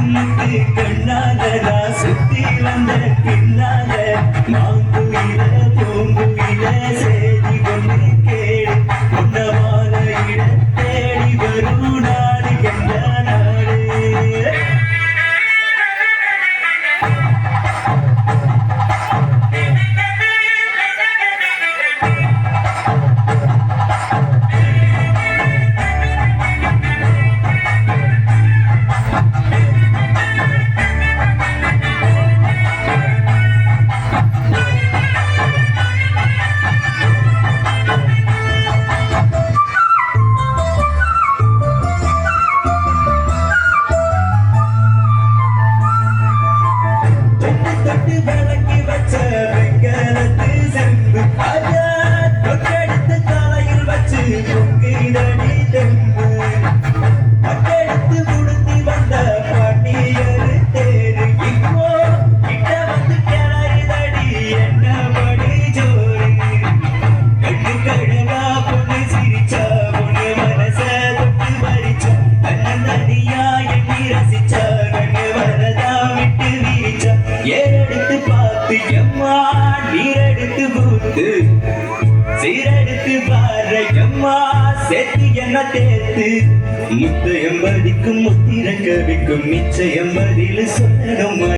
கண்ணுக்கு கண்ணாலடா சுத்தி வந்த பின்னால மாங்குயில பூங்குயில சேதி கொண்டு கேடு உன்னவான இட தேடி வரும் நாடு என்ற நாடு. தொட்டு விளக்கி வச்ச வெங்கலத்து செம்பு அழகா தொட்டெடுத்து தலையில் வச்சு பொங்கிதடி தெம்பு பட்டெடுத்து உடுத்தி வந்த பாட்டியரு தேரு இப்போ கிட்ட வந்து கிளறிதடி என்னபடி ஜோரு. கண்ணு கழுவா பொண்ணு சிரிச்சா பொண்ணு மனச தொட்டு பறிச்சா கண்ணடியா எண்ணி ரசிச்சா கண்ணு வரதா விட்டு வீச்சா ஏறெடுத்து பார்த்து எம்மா நீரெடுத்து பூத்து சீரெடுத்து பாரு எம்மா சேர்த்து என்ன தேர்த்து முத்து எம்பதிக்கும் முத்திர கவிக்கும் நிச்சயம் பதில் சொல்லணும்.